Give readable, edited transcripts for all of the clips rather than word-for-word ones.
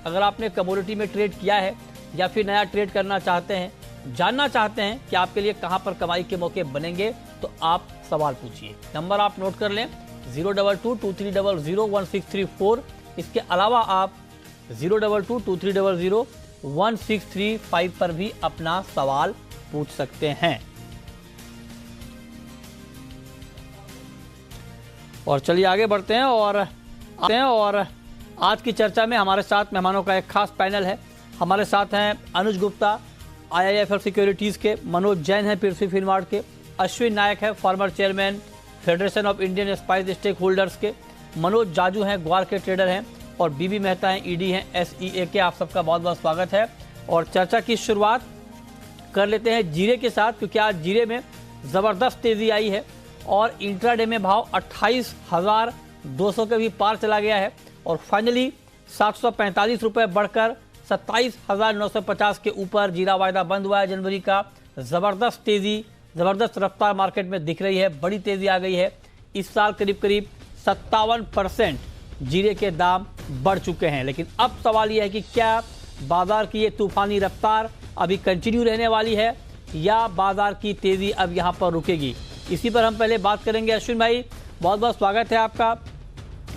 अगर आपने कमोडिटी में ट्रेड किया है या फिर नया ट्रेड करना चाहते हैं, जानना चाहते हैं कि आपके लिए कहां पर कमाई के मौके बनेंगे, तो आप सवाल पूछिए। नंबर आप नोट कर लें 02223001634। इसके अलावा आप 02223001635 पर भी अपना सवाल पूछ सकते हैं। और चलिए आगे बढ़ते हैं और आज की चर्चा में हमारे साथ मेहमानों का एक खास पैनल है। हमारे साथ हैं अनुज गुप्ता IIFL सिक्योरिटीज़ के, मनोज जैन हैं पृथ्वी फिनमार्ट के, अश्विन नायक है former chairman federation of Indian spice stakeholders के, मनोज जाजू हैं ग्वार के ट्रेडर हैं, और बीबी मेहता हैं ED हैं SEA के। आप सबका बहुत बहुत स्वागत है। और चर्चा की शुरुआत कर लेते हैं जीरे के साथ, क्योंकि आज जीरे में ज़बरदस्त तेज़ी आई है और इंट्राडे में भाव 28,200 के भी पार चला गया है और फाइनली 745 रुपये बढ़कर 27,950 के ऊपर जीरा वायदा बंद हुआ है। जनवरी का ज़बरदस्त तेज़ी, ज़बरदस्त रफ्तार मार्केट में दिख रही है, बड़ी तेज़ी आ गई है। इस साल करीब करीब 57% जीरे के दाम बढ़ चुके हैं। लेकिन अब सवाल यह है कि क्या बाजार की ये तूफानी रफ्तार अभी कंटिन्यू रहने वाली है या बाजार की तेज़ी अब यहाँ पर रुकेगी? इसी पर हम पहले बात करेंगे। अश्विन भाई, बहुत बहुत स्वागत है आपका।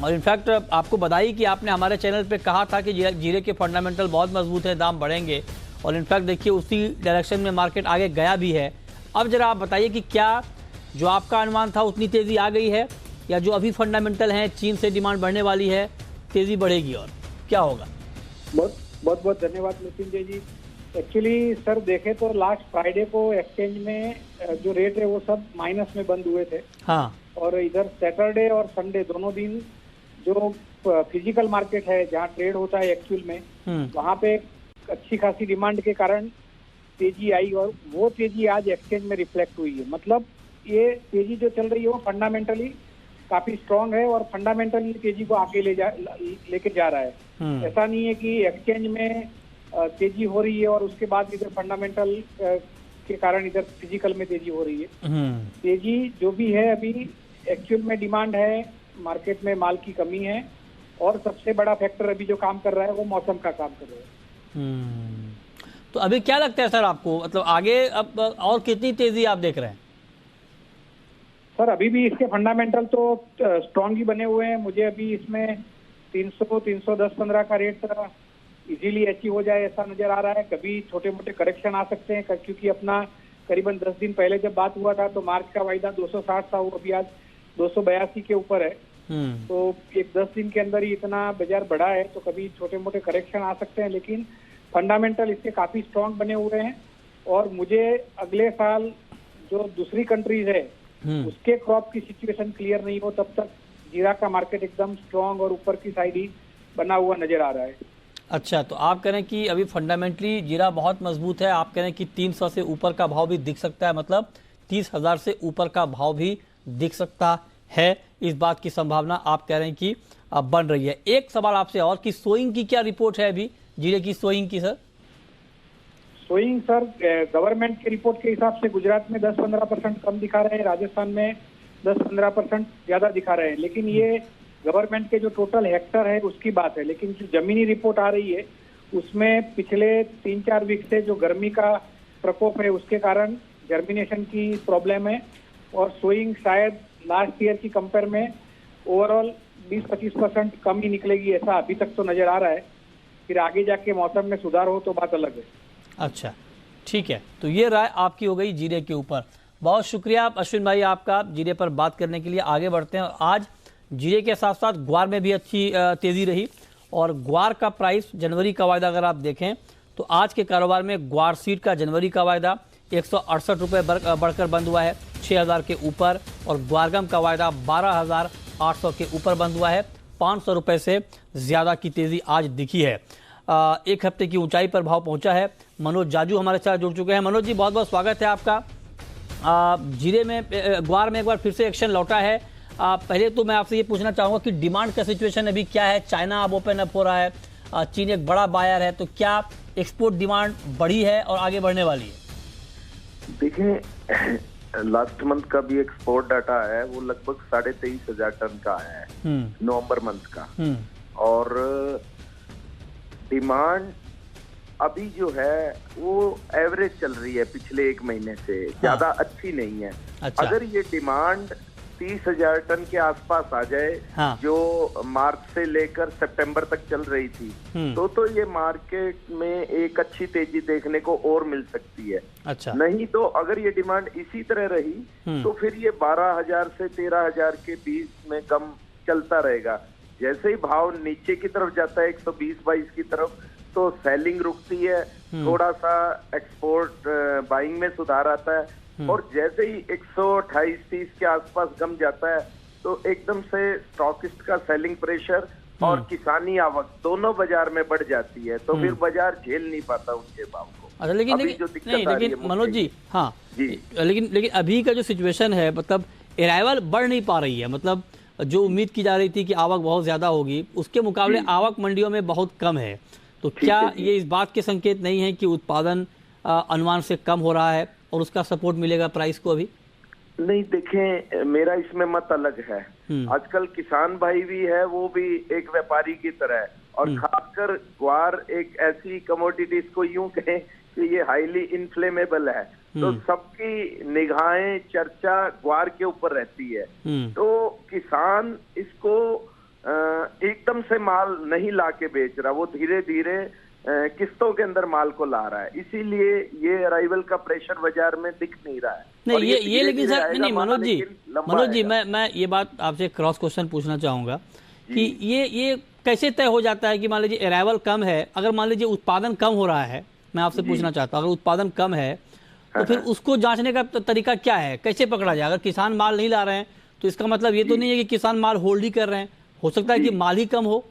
और इनफैक्ट आपको बधाई कि आपने हमारे चैनल पे कहा था कि जीरे के फंडामेंटल बहुत मजबूत है, दाम बढ़ेंगे, और इनफैक्ट देखिए उसी डायरेक्शन में मार्केट आगे गया भी है। अब जरा आप बताइए कि क्या जो आपका अनुमान था उतनी तेज़ी आ गई है, या जो अभी फंडामेंटल हैं, चीन से डिमांड बढ़ने वाली है, तेज़ी बढ़ेगी और क्या होगा? बहुत धन्यवाद नितिन जी। एक्चुअली सर देखें तो लास्ट फ्राइडे को एक्सचेंज में जो रेट है वो सब माइनस में बंद हुए थे। हाँ। और इधर सैटरडे और संडे दोनों दिन जो फिजिकल मार्केट है जहाँ ट्रेड होता है एक्चुअल में, वहाँ पे अच्छी खासी डिमांड के कारण तेजी आई और वो तेजी आज एक्सचेंज में रिफ्लेक्ट हुई है। मतलब ये तेजी जो चल रही है वो फंडामेंटली काफी स्ट्रांग है और फंडामेंटली तेजी को आगे लेके जा रहा है। ऐसा नहीं है कि एक्सचेंज में तेजी हो रही है और उसके बाद इधर फंडामेंटल के कारण इधर फिजिकल में तेजी हो रही है। तेजी जो भी है अभी एक्चुअल में डिमांड है, मार्केट में माल की कमी है, और सबसे बड़ा फैक्टर अभी जो काम कर रहा है वो मौसम का काम कर रहा है। तो अभी क्या लगता है सर आपको, मतलब आगे अब और कितनी तेजी आप देख रहे हैं? सर अभी भी इसके फंडामेंटल तो स्ट्रांग ही बने हुए हैं। मुझे अभी इसमें 300, 310, 15 का रेट इजीली अचीव हो जाए ऐसा नजर आ रहा है। कभी छोटे मोटे करेक्शन आ सकते हैं, क्योंकि अपना करीबन 10 दिन पहले जब बात हुआ था तो मार्च का वायदा 260 था, वो अभी आज 282 के ऊपर है। तो एक 10 दिन के अंदर ही इतना बाजार बढ़ा है, तो कभी छोटे मोटे करेक्शन आ सकते हैं, लेकिन फंडामेंटल इसके काफी स्ट्रांग बने हुए हैं। और मुझे अगले साल जो दूसरी कंट्रीज है उसके क्रॉप की सिचुएशन क्लियर नहीं हो तब तक जीरा का मार्केट एकदम स्ट्रांग और ऊपर की साइड ही बना हुआ नजर आ रहा है। अच्छा, तो आप कह रहे हैं कि अभी फंडामेंटली जीरा बहुत मजबूत है। आप कह रहे हैं कि 300 से ऊपर का भाव भी दिख सकता है, मतलब 30,000 से ऊपर का भाव भी दिख सकता है। इस बात की संभावना आप कह रहे हैं कि बन रही है। एक सवाल आपसे और कि सोइंग की क्या रिपोर्ट है अभी, जीरे की सोइंग की सर? सोइंग सर गवर्नमेंट के रिपोर्ट के हिसाब से गुजरात में 10-15% कम दिखा रहे हैं, राजस्थान में 10-15% ज्यादा दिखा रहे हैं। लेकिन ये गवर्नमेंट के जो टोटल हेक्टर है उसकी बात है, लेकिन जो जमीनी रिपोर्ट आ रही है उसमें पिछले 3-4 वीक से जो गर्मी का प्रकोप है उसके कारण जर्मिनेशन की प्रॉब्लम है, और सोइंग शायद लास्ट ईयर की कंपेयर में ओवरऑल 20-25% कम ही निकलेगी, ऐसा अभी तक तो नजर आ रहा है। फिर आगे जाके मौसम में सुधार हो तो बात अलग है। अच्छा, ठीक है। तो ये राय आपकी हो गई जीरे के ऊपर। बहुत शुक्रिया अश्विन भाई आपका जीरे पर बात करने के लिए। आगे बढ़ते हैं। आज जीरे के साथ साथ ग्वार में भी अच्छी तेज़ी रही, और ग्वार का प्राइस जनवरी का वायदा अगर आप देखें तो आज के कारोबार में ग्वार सीड का जनवरी का वायदा 168 रुपये बढ़कर बंद हुआ है 6,000 के ऊपर, और ग्वारगम का वायदा 12,800 के ऊपर बंद हुआ है। 500 रुपये से ज़्यादा की तेज़ी आज दिखी है। एक हफ्ते की ऊंचाई पर भाव पहुंचा है। मनोज जाजू हमारे साथ जुड़ चुके हैं। मनोज जी, बहुत बहुत स्वागत है आपका। जीरे में ग्वार में एक बार फिर से एक्शन लौटा है। पहले तो मैं आपसे ये पूछना चाहूँगा कि डिमांड का सिचुएशन अभी क्या है? चाइना अब ओपन अप हो रहा है, चीन एक बड़ा बायर है, तो क्या एक्सपोर्ट डिमांड बढ़ी है और आगे बढ़ने वाली है? देखिए, लास्ट मंथ का भी एक्सपोर्ट डाटा है, वो लगभग 23,500 टन का है नवंबर मंथ का। और डिमांड अभी जो है वो एवरेज चल रही है पिछले एक महीने से, ज्यादा अच्छी नहीं है। अच्छा। अगर ये डिमांड 30,000 टन के आसपास आ जाए, जो मार्च से लेकर सितंबर तक चल रही थी, तो ये मार्केट में एक अच्छी तेजी देखने को और मिल सकती है। अच्छा। नहीं तो अगर ये डिमांड इसी तरह रही तो फिर ये 12,000 से 13,000 के बीच में कम चलता रहेगा। जैसे ही भाव नीचे की तरफ जाता है 120-22 की तरफ, तो सेलिंग रुकती है, थोड़ा सा एक्सपोर्ट बाइंग में सुधार आता है, और जैसे ही 128-30 के आसपास कम जाता है तो एकदम से स्टॉकिस्ट का सेलिंग प्रेशर और किसानी आवक दोनों बाजार में बढ़ जाती है, तो फिर बाजार झेल नहीं पाता उनके भाव को। अच्छा, लेकिन मनोज जी, हाँ जी, लेकिन अभी का जो सिचुएशन है, मतलब अराइवल बढ़ नहीं पा रही है, मतलब जो उम्मीद की जा रही थी कि आवक बहुत ज्यादा होगी, उसके मुकाबले आवक मंडियों में बहुत कम है। तो क्या ये इस बात के संकेत नहीं है कि उत्पादन अनुमान से कम हो रहा है और उसका सपोर्ट मिलेगा प्राइस को? अभी नहीं, देखें, मेरा इसमें मत अलग है। आजकल किसान भाई भी है, वो भी एक व्यापारी की तरह है, और खासकर ग्वार एक ऐसी कमोडिटी, इसको यूं कहें कि ये हाईली इन्फ्लेमेबल है, तो सबकी निगाहें, चर्चा ग्वार के ऊपर रहती है। तो किसान इसको एकदम से माल नहीं ला के बेच रहा, वो धीरे धीरे किस्तों के अंदर माल को ला रहा है, इसीलिए ये अराइवल का प्रेशर बाजार में दिख नहीं रहा है। नहीं, ये लेकिन सर, नहीं मनोज जी, मैं ये बात आपसे क्रॉस क्वेश्चन पूछना चाहूंगा कि ये कैसे तय हो जाता है कि मान लीजिए अराइवल कम है, अगर मान लीजिए उत्पादन कम हो रहा है, मैं आपसे पूछना चाहता हूँ, अगर उत्पादन कम है तो फिर उसको जांचने का तरीका क्या है, कैसे पकड़ा जाए? अगर किसान माल नहीं ला रहे हैं तो इसका मतलब ये तो नहीं है कि किसान माल होल्ड ही कर रहे हैं, हो सकता है कि माल ही कम हो।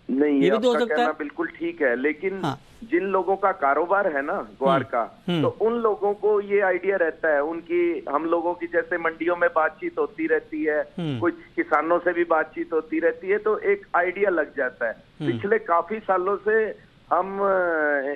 नहीं, ये भी तो हो सकता है। बिल्कुल ठीक है, लेकिन जिन लोगों का कारोबार है ना ग्वार का, तो उन लोगों को ये आइडिया रहता है, उनकी, हम लोगों की जैसे मंडियों में बातचीत होती रहती है, कुछ किसानों से भी बातचीत होती रहती है, तो एक आइडिया लग जाता है। पिछले काफी सालों से हम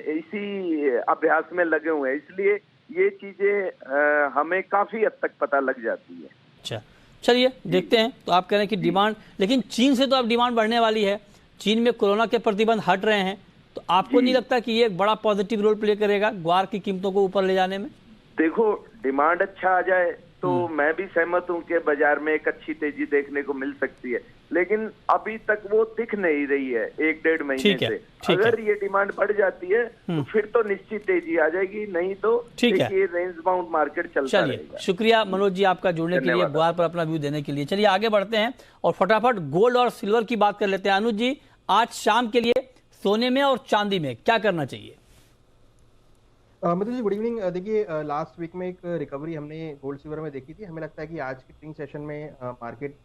इसी अभ्यास में लगे हुए हैं, इसलिए ये चीजें हमें काफी हद तक पता लग जाती है। अच्छा, चलिए देखते हैं। तो आप कह रहे हैं कि डिमांड, लेकिन चीन से तो अब डिमांड बढ़ने वाली है, चीन में कोरोना के प्रतिबंध हट रहे हैं, तो आपको नहीं लगता कि ये एक बड़ा पॉजिटिव रोल प्ले करेगा ग्वार की कीमतों को ऊपर ले जाने में? देखो, डिमांड अच्छा आ जाए तो मैं भी सहमत हूं कि बाजार में एक अच्छी तेजी देखने को मिल सकती है, लेकिन अभी तक वो दिख नहीं रही है 1-1.5 महीने से। अगर ये डिमांड बढ़ जाती है तो फिर तो निश्चित तेजी आ जाएगी, नहीं तो ये रेंज बाउंड मार्केट चलता रहेगा। शुक्रिया मनोज जी आपका जुड़ने के लिए, ग्वार पर अपना व्यू देने के लिए। चलिए आगे बढ़ते हैं और फटाफट गोल्ड और सिल्वर की बात कर लेते हैं। अनुज जी, आज शाम के लिए सोने में और चांदी में क्या करना चाहिए? मतलब जी गुड इवनिंग। देखिए, लास्ट वीक में एक रिकवरी हमने गोल्ड सिल्वर में देखी थी, हमें लगता है कि आज की ट्रेडिंग सेशन में मार्केट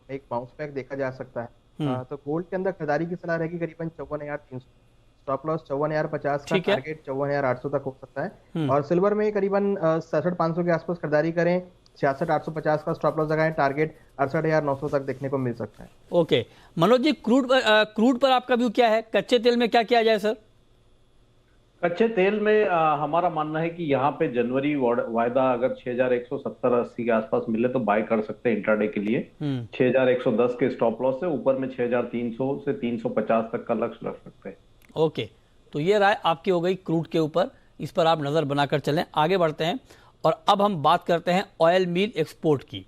एक बाउंस बैक देखा जा सकता है। तो गोल्ड के अंदर खरीदारी की सलाह रहेगी करीबन 54,300, स्टॉप लॉस 54,050 का, टारगेट 54,800 तक हो सकता है। और सिल्वर में करीबन 67,500 के आसपास खरीदारी करें, 66,850 का स्टॉप लॉस लगाएं, टारगेट 68,900 तक देखने को मिल सकता है। ओके मनोज जी, क्रूड पर आपका व्यू क्या है? कच्चे तेल में क्या किया जाए सर? कच्चे तेल में हमारा मानना है कि यहाँ पे जनवरी वायदा अगर 6,170-80 के आसपास मिले तो बाय कर सकते हैं इंट्राडे के लिए। 6,110 के स्टॉप लॉस से ऊपर में 6,300 से 350 तक का लक्ष्य रख सकते हैं। ओके, तो ये राय आपकी हो गई क्रूड के ऊपर, इस पर आप नजर बनाकर चलें। आगे बढ़ते हैं और अब हम बात करते हैं ऑयल मिल एक्सपोर्ट की।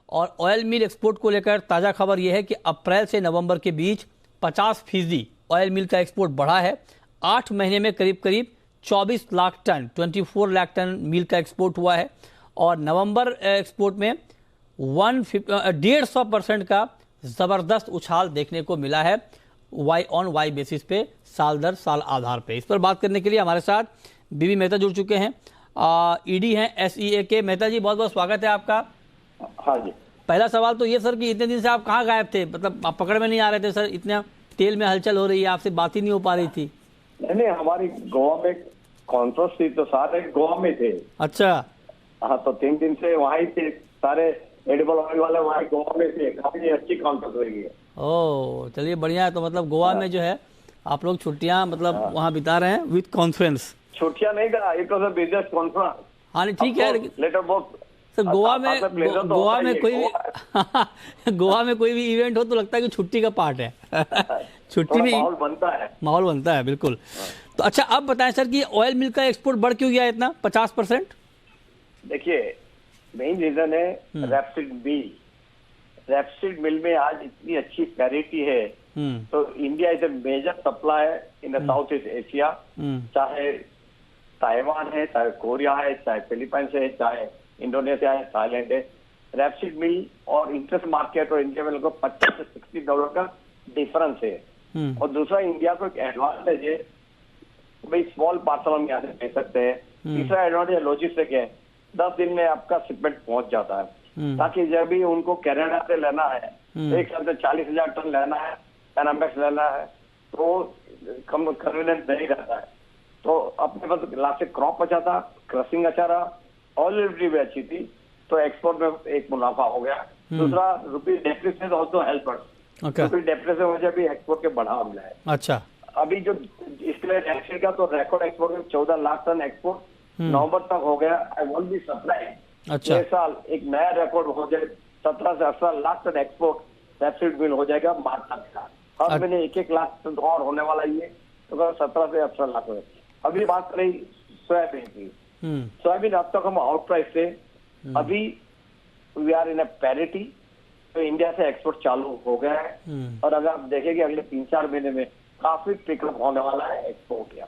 और ऑयल मिल एक्सपोर्ट को लेकर ताजा खबर यह है कि अप्रैल से नवंबर के बीच 50% ऑयल मिल का एक्सपोर्ट बढ़ा है। 8 महीने में करीब 24 लाख टन, 24 लाख टन मिल का एक्सपोर्ट हुआ है। और नवंबर एक्सपोर्ट में 150% का जबरदस्त उछाल देखने को मिला है वाई ऑन वाई बेसिस पे, साल दर साल आधार पे। इस पर बात करने के लिए हमारे साथ बीबी मेहता जुड़ चुके हैं, ईडी हैं SEA के। मेहता जी, बहुत बहुत स्वागत है आपका। हाँ जी। पहला सवाल तो ये सर कि इतने दिन से आप कहाँ गायब थे? मतलब आप पकड़ में नहीं आ रहे थे सर, इतना तेल में हलचल हो रही है, आपसे बात ही नहीं हो पा रही थी। नहीं, हमारी गोवा में कॉन्फ्रेंस थी तो सारे गोवा में थे। अच्छा। हाँ, तो 3 दिन से वहीं थे, सारे एडिबल ऑयल वाले वहीं गोवा में थे, काफी अच्छी कॉन्फ्रेंस रही है। ओह, चलिए बढ़िया है। तो मतलब गोवा में जो है आप लोग छुट्टियां मतलब वहाँ बिता रहे हैं विद कॉन्फ्रेंस? छुट्टियां नहीं था, it was a business conference. हाँ ठीक है, लेटर बहुत सर गोवा में आपका pleasure तो गोवा होता में ही कोई है। भी गोवा में कोई भी इवेंट हो तो लगता है कि छुट्टी का पार्ट है। छुट्टी थोड़ा में माहौल बनता है। माहौल बनता है, बिल्कुल। तो अच्छा, अब बताएं सर कि ऑयल मिल का एक्सपोर्ट बढ़ क्यों गया इतना 50%? देखिए, मेन रीजन है रैपसिड मिल। रैपसिड मिल में आज इतनी अच्छी पैरिटी है, तो India is a major supplier in the south east Asia. चाहे ताइवान है, चाहे कोरिया है, चाहे फिलीपींस है, चाहे इंडोनेशिया है, थाईलैंड है। रैपसिड मिल और इंटरेस्ट मार्केट और इंडिया में लगभग $50 से $60 का डिफरेंस है। और दूसरा, इंडिया को एक एडवांटेज है, भाई स्मॉल पार्सल हम यहाँ से दे सकते हैं। तीसरा एडवांटेज लॉजिस्टिक है, 10 दिन में आपका शिपमेंट पहुंच जाता है। ताकि जब भी उनको कनाडा से लेना है, एक साथ 40,000 टन लेना है, पैनामेक्स लेना है, तो कम कन्वीनियंट नहीं रहता है। तो अपने पास लास्ट से क्रॉप अच्छा था, क्रशिंग अच्छा रहा, ऑयलिटी भी अच्छी थी, तो एक्सपोर्ट में एक मुनाफा हो गया। दूसरा, रुपी डेप्रिसिएशन ऑल्सो हेल्प अस। रुपी डेप्रिसिएशन वजह भी एक्सपोर्ट के बढ़ावा मिला है। अच्छा, अभी जो इसलिए रैपसिड का तो रिकॉर्ड एक्सपोर्ट में 14 लाख टन एक्सपोर्ट नवंबर तक हो गया। I want be surprised. अच्छा, इस साल एक नया रिकॉर्ड हो जाए, 17 से 18 लाख टन एक्सपोर्ट रैपसिड मिल हो जाएगा मार्च तक का। हर महीने 1-1 लाख टन और होने वाला ये, तो 17 से 18 लाख हो। अभी बात करें सोयाबीन की, सोयाबीन अब तक हम आउट प्राइस से, अभी we are in a parity, तो इंडिया से एक्सपोर्ट चालू हो गया है। और अगर आप देखेंगे अगले 3-4 महीने में काफी पिकअप होने वाला है एक्सपोर्ट या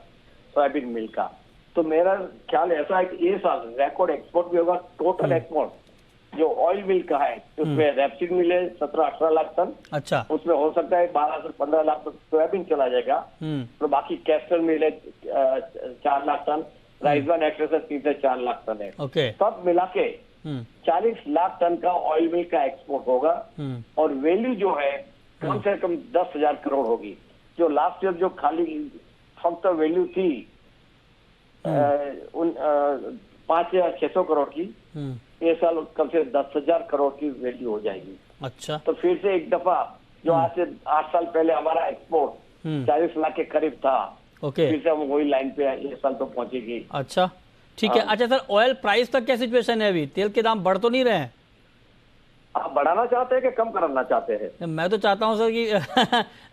सोयाबीन मिल का। तो मेरा ख्याल ऐसा है कि ये साल रिकॉर्ड एक्सपोर्ट भी होगा। टोटल एक्सपोर्ट जो ऑयल मिल का है, उसमें रैपसिड मिल है 17-18 लाख टन। अच्छा, उसमें हो सकता है 12 से 15 लाख टन सोयाबीन चला जाएगा। तो बाकी कैस्टर मिल है 4 लाख टन, राइसवान एक्सप्रेस 3 से 4 लाख टन है। ओके, सब मिला के 40 लाख टन का ऑयल मिल का एक्सपोर्ट होगा। और वैल्यू जो है कम से कम 10,000 करोड़ होगी। जो लास्ट ईयर जो खाली फक्त वैल्यू थी 5,600 करोड़ की, ये साल कम से 10,000 करोड़ की वैल्यू हो जाएगी। अच्छा, तो फिर से एक दफा जो आज से 8 साल पहले हमारा एक्सपोर्ट 40 लाख के करीब था, ओके, फिर से हम वही लाइन पे ये साल तो पहुंचेगी। अच्छा, ठीक है। अच्छा सर, ऑयल प्राइस का क्या सिचुएशन है अभी? तेल के दाम बढ़ तो नहीं रहे हैं? आप बढ़ाना चाहते हैं कि कम कराना चाहते हैं? मैं तो चाहता हूं सर कि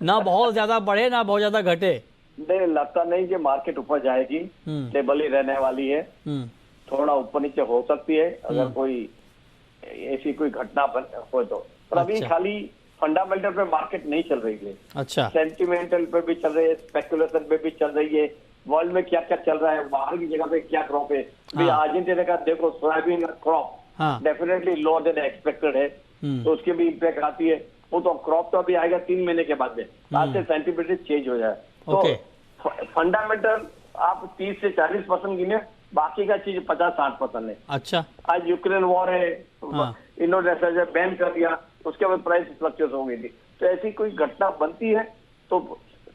ना बहुत ज्यादा बढ़े ना बहुत ज्यादा घटे। नहीं, लगता नहीं कि मार्केट ऊपर जाएगी, स्टेबल ही रहने वाली है। थोड़ा ऊपर नीचे हो सकती है अगर कोई ऐसी कोई घटना हो तो। पर अभी खाली फंडामेंटल पे मार्केट नहीं चल रही है। अच्छा, सेंटिमेंटल पे भी चल रही है, स्पेकुलेशन पे भी चल रही है। वर्ल्ड में क्या क्या चल रहा है, बाहर की जगह पे क्या क्रॉप है। अभी अर्जेंटीना का देखो, सोयाबीन का crop definitely lower than expected है, तो उसकी भी इम्पैक्ट आती है। वो तो क्रॉप तो अभी आएगा 3 महीने के बाद में, आज से सेंटिमेंट चेंज हो जाए। तो फंडामेंटल आप 30 से 40% गिने, बाकी का चीज 50-60% है। अच्छा, आज यूक्रेन वॉर है, इंडोनेशिया बैन कर दिया, उसके बाद प्राइस फ्लक्चुएट हो गई थी। तो ऐसी कोई घटना बनती है तो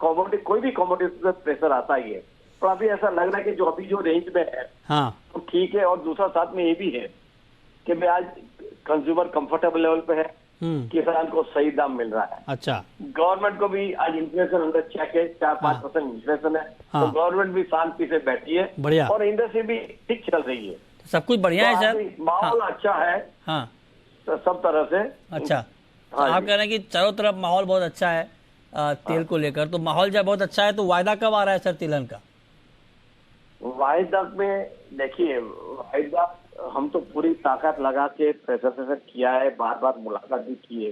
कमोडिटी, कोई भी कमोडिटी पे प्रेशर आता ही है। तो अभी ऐसा लग रहा है कि जो अभी जो रेंज में है तो ठीक है। और दूसरा साथ में ये भी है कि भाई आज कंज्यूमर कंफर्टेबल लेवल पे है, किसान को सही दाम मिल रहा है। अच्छा, गवर्नमेंट को भी आज इन्फ्लेशन अंडर चेक है, 4-5% इन्फ्लेशन है, तो गवर्नमेंट भी शांति से बैठी है। बढ़िया, और इंडस्ट्री भी ठीक चल रही है, सब कुछ बढ़िया है सर। माहौल अच्छा है तो सब तरह से। अच्छा, तो आप कह रहे हैं कि चारों तरफ माहौल बहुत अच्छा है तेल को लेकर। तो माहौल जब बहुत अच्छा है तो वायदा कब आ रहा है सर तिलहन का? वायदा में देखिए, वायदा हम तो पूरी ताकत लगा के प्रेशर किया है, बार बार मुलाकात भी की है,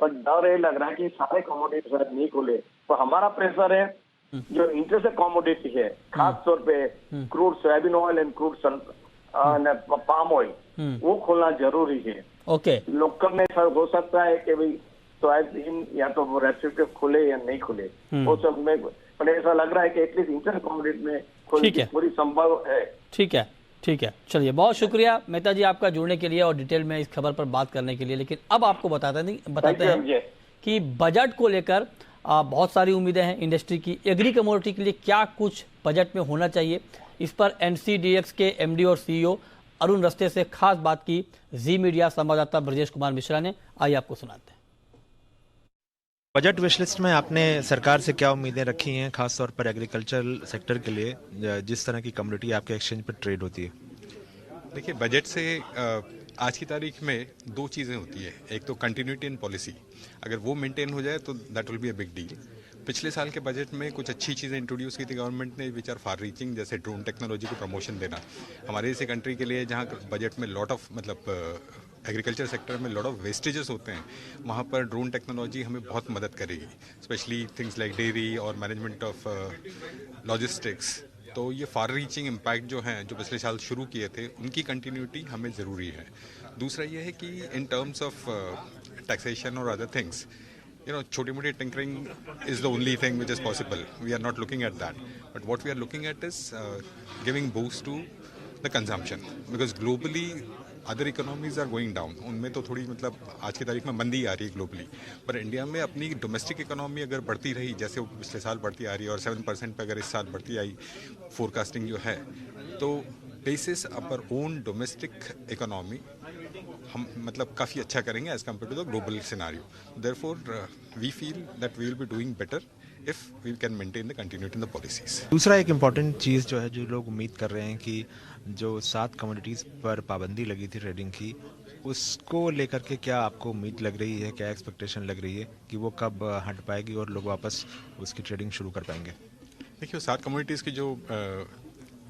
पर डर ये लग रहा है कि सारे कमोडिटी शायद नहीं खुले। तो हमारा प्रेशर है जो इंटरेस्ट कमोडिटी है, खास तौर पे crude soybean oil and crude palm oil, वो खोलना जरूरी है। ओके, लोकल में सर हो सकता है कि भाई सोयाबीन या तो रेस्ट्रिक्टिव खुले या नहीं खुले, वो सब में, पर ऐसा लग रहा है कि एटलीस्ट इंटरेस्ट कमोडिटी में पूरी संभव है। ठीक है, ठीक है, चलिए, बहुत शुक्रिया मेहता जी आपका जुड़ने के लिए और डिटेल में इस खबर पर बात करने के लिए। लेकिन अब आपको बताते हैं कि बजट को लेकर बहुत सारी उम्मीदें हैं इंडस्ट्री की। एग्री कमोडिटी के लिए क्या कुछ बजट में होना चाहिए, इस पर एनसीडीएक्स के एमडी और सीईओ अरुण रस्ते से खास बात की जी मीडिया संवाददाता ब्रजेश कुमार मिश्रा ने। आइए आपको सुनाते हैं। बजट विशलिस्ट में आपने सरकार से क्या उम्मीदें रखी हैं, खासतौर पर एग्रीकल्चरल सेक्टर के लिए, जिस तरह की कमोडिटी आपके एक्सचेंज पर ट्रेड होती है? देखिए, बजट से आज की तारीख में दो चीज़ें होती है, एक तो कंटिन्यूटी इन पॉलिसी, अगर वो मेंटेन हो जाए तो that will be a big deal. पिछले साल के बजट में कुछ अच्छी चीज़ें इंट्रोड्यूस की थी गवर्नमेंट ने विच आर फार रीचिंग, जैसे ड्रोन टेक्नोलॉजी को प्रमोशन देना हमारे जैसे कंट्री के लिए जहाँ बजट में लॉट ऑफ एग्रीकल्चर सेक्टर में लॉट ऑफ वेस्टेजेस होते हैं, वहाँ पर ड्रोन टेक्नोलॉजी हमें बहुत मदद करेगी, स्पेशली थिंग्स लाइक डेयरी और मैनेजमेंट ऑफ लॉजिस्टिक्स। तो ये फार रीचिंग इम्पैक्ट जो हैं जो पिछले साल शुरू किए थे उनकी कंटिन्यूटी हमें ज़रूरी है। दूसरा ये है कि इन टर्म्स ऑफ टैक्सेशन और अदर थिंग्स, छोटी मोटी tinkering is the only thing which is possible, we are not looking at that, but what we are looking at is giving boost to the consumption, because globally other economies are going down, उनमें तो थोड़ी आज की तारीख में मंदी आ रही है ग्लोबली, पर इंडिया में अपनी डोमेस्टिक इकोनॉमी अगर बढ़ती रही जैसे वो पिछले साल बढ़ती आ रही है और 7% पे अगर इस साल बढ़ती आई फोरकास्टिंग जो है, तो basis upon own domestic economy हम काफ़ी अच्छा करेंगे as compared to the global scenario. Therefore we feel that we will be doing better if we can maintain the continuity in the policies. दूसरा एक इम्पॉर्टेंट चीज़ जो है, जो लोग उम्मीद कर रहे हैं कि जो 7 कमोडिटीज़ पर पाबंदी लगी थी ट्रेडिंग की, उसको लेकर के क्या आपको उम्मीद लग रही है, क्या एक्सपेक्टेशन लग रही है कि वो कब हट पाएगी और लोग वापस उसकी ट्रेडिंग शुरू कर पाएंगे? देखिए, 7 कमोडिटीज़ की जो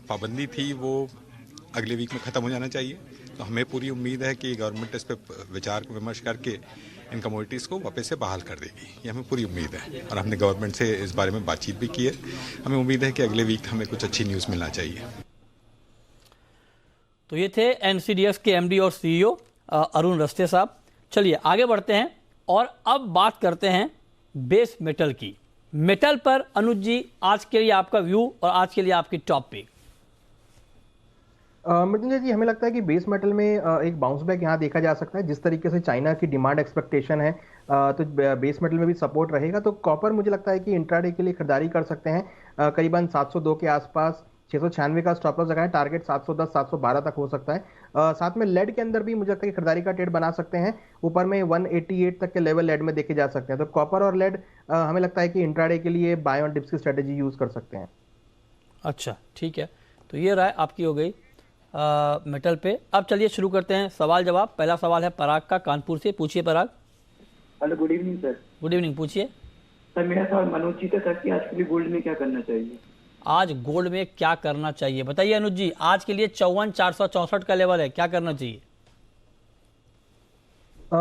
पाबंदी थी वो अगले वीक में ख़त्म हो जाना चाहिए, तो हमें पूरी उम्मीद है कि गवर्नमेंट इस पर विचार विमर्श करके इन कमोडिटीज़ को वापस से बहाल कर देगी, ये हमें पूरी उम्मीद है और हमने गवर्नमेंट से इस बारे में बातचीत भी की है। हमें उम्मीद है कि अगले वीक हमें कुछ अच्छी न्यूज़ मिलना चाहिए। तो ये थे एनसीडीएक्स के एमडी और सीईओ अरुण रस्ते साहब। चलिए आगे बढ़ते हैं और अब बात करते हैं बेस मेटल की। मेटल पर अनुज जी, आज के लिए आपका व्यू और आज के लिए आपकी टॉपिक। मृत्युंजय जी, हमें लगता है कि बेस मेटल में एक बाउंस बैक यहाँ देखा जा सकता है। जिस तरीके से चाइना की डिमांड एक्सपेक्टेशन है, तो बेस मेटल में भी सपोर्ट रहेगा। तो कॉपर मुझे लगता है कि इंट्राडे के लिए खरीदारी कर सकते हैं, करीबन 702 के आसपास। 696 का स्टॉप लॉस लगाएं, टारगेट 710 712 तक हो सकता है। साथ में लेड के अंदर भी मुझे लगता है कि खरीदारी का ट्रेड बना सकते हैं, ऊपर में 188 तक के लेवल लेड में देखे जा सकते हैं। तो कॉपर और लेड हमें लगता है कि इंट्राडे के लिए बाय ऑन डिप्स की स्ट्रेटेजी यूज कर सकते हैं। अच्छा, ठीक है, तो ये राय आपकी हो गई मेटल पे। अब चलिए शुरू करते हैं सवाल जवाब। पहला सवाल है पराग का, कानपुर से। पूछिए Parag. Hello, good evening sir. Good evening, पूछिए सर। मेरा सवाल मनोज जी का था कि आज के लिए गोल्ड में क्या करना चाहिए? आज गोल्ड में क्या करना चाहिए, बताइए अनुज जी। आज के लिए 54,464 का लेवल है, क्या करना चाहिए?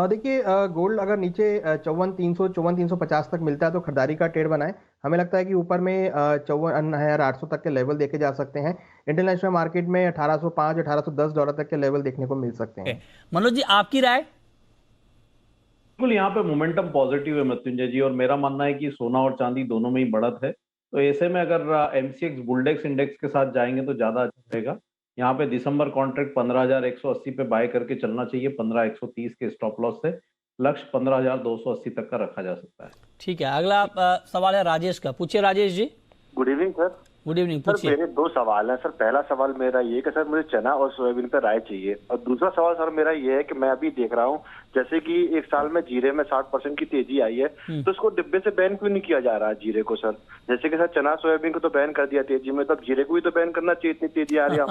देखिए, गोल्ड अगर नीचे 54,300 54,350 तक मिलता है तो खरीदारी का ट्रेड बनाए। हमें लगता है कि ऊपर में 54,800 तक के लेवल देखे जा सकते हैं। इंटरनेशनल मार्केट में 1805 1810 डॉलर तक के लेवल देखने को मिल सकते हैं। मनोज जी, आपकी राय? बिल्कुल, यहाँ पे मोमेंटम पॉजिटिव है मृत्युंजय जी, और मेरा मानना है कि सोना और चांदी दोनों में ही बढ़त है। तो ऐसे में अगर एमसीएक्स बुलडेक्स इंडेक्स के साथ जाएंगे तो ज्यादा अच्छा रहेगा। यहाँ पे दिसंबर कॉन्ट्रैक्ट 15,180 पे बाय करके चलना चाहिए, 15,130 के स्टॉप लॉस से। लक्ष्य 15,280 तक का रखा जा सकता है। ठीक है, अगला सवाल है राजेश का। पूछिए Rajesh ji. Good evening sir. Good evening, sir पूछिए। मेरे 2 सवाल हैं सर। पहला सवाल मेरा ये कि सर मुझे चना और सोयाबीन पर राय चाहिए, और दूसरा सवाल सर मेरा ये है कि मैं अभी देख रहा हूँ जैसे कि एक साल में जीरे में 60% की तेजी आई है, तो उसको डिब्बे से बैन क्यों नहीं किया जा रहा है जीरे को सर? जैसे कि सर चना सोयाबीन को तो बैन कर दिया तेजी में, तो जीरे को भी तो बैन करना चाहिए, इतनी तेजी आ रही है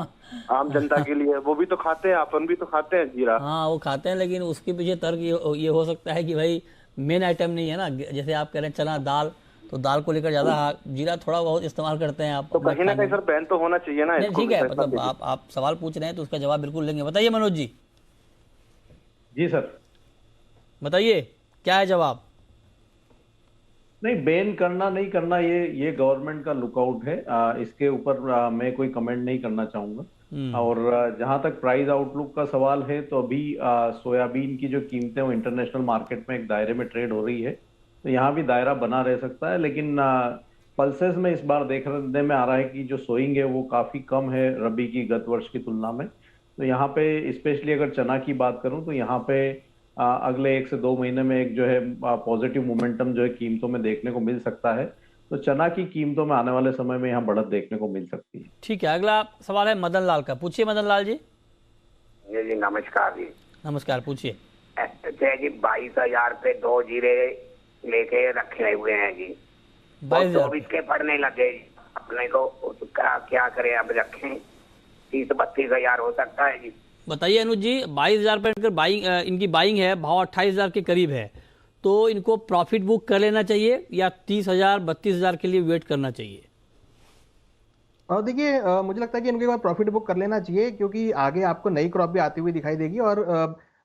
आम जनता के लिए। वो भी तो खाते हैं, अपन भी तो खाते हैं जीरा। हाँ, वो खाते हैं, लेकिन उसके पीछे तर्क ये हो सकता है कि भाई मेन आइटम नहीं है ना। जैसे आप कह रहे हैं चना दाल, तो दाल को लेकर ज्यादा जीरा थोड़ा बहुत इस्तेमाल करते हैं आप। तो कहीं ना कहीं सर बैन तो होना चाहिए ना। ठीक है, मतलब आप सवाल पूछ रहे हैं तो उसका जवाब बिल्कुल लेंगे। बताइए मनोज जी। जी सर, बताइए क्या है जवाब? नहीं, बैन करना नहीं करना ये गवर्नमेंट का लुकआउट है। इसके ऊपर मैं कोई कमेंट नहीं करना चाहूंगा। और जहां तक प्राइस आउटलुक का सवाल है, तो अभी सोयाबीन की जो कीमतें वो इंटरनेशनल मार्केट में एक दायरे में ट्रेड हो रही है, तो यहाँ भी दायरा बना रह सकता है। लेकिन पल्सेस में इस बार देखने में आ रहा है कि जो सोइंग है वो काफी कम है रबी की गत वर्ष की तुलना में। तो यहाँ पे स्पेशली अगर चना की बात करूं तो यहाँ पे अगले 1 से 2 महीने में एक जो है पॉजिटिव मोमेंटम जो है कीमतों में देखने को मिल सकता है। तो चना की कीमतों में आने वाले समय में यहाँ बढ़त देखने को मिल सकती है। ठीक है, अगला सवाल है मदन लाल का। पूछिए मदन लाल जी। जी नमस्कार जी। नमस्कार, पूछिए। जी 22,000 पे 2 जीरे लेके रखे हुए हैं जी, 24 के पड़ने लगे अपने को, क्या करें अब? रखें 30-32 हजार हो सकता है जी। बताइए अनुज जी, 22,000 पर बाइंग इनकी बाइंग है, भाव 28,000 के करीब है, तो इनको प्रॉफिट बुक कर लेना चाहिए या 30,000 32,000 के लिए वेट करना चाहिए? और देखिए मुझे लगता है कि इनके बाद प्रॉफिट बुक कर लेना चाहिए, क्योंकि आगे आपको नई क्रॉप भी आती हुई दिखाई देगी और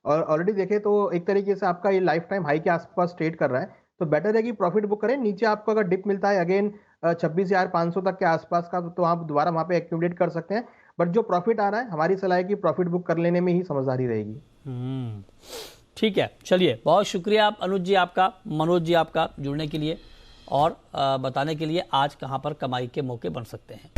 ऑलरेडी देखें तो एक तरीके से आपका ये लाइफ टाइम हाई के आसपास ट्रेड कर रहा है, तो बेटर है कि प्रॉफिट बुक करें। नीचे आपको अगर डिप मिलता है अगेन 26,500 तक के आसपास का, तो आप दोबारा वहां पे एक्यूमुलेट कर सकते हैं। बट जो प्रॉफिट आ रहा है, हमारी सलाह है कि प्रॉफिट बुक कर लेने में ही समझदारी रहेगी। ठीक है, चलिए, बहुत शुक्रिया आप अनुज जी आपका, मनोज जी आपका जुड़ने के लिए और बताने के लिए आज कहां पर कमाई के मौके बन सकते हैं।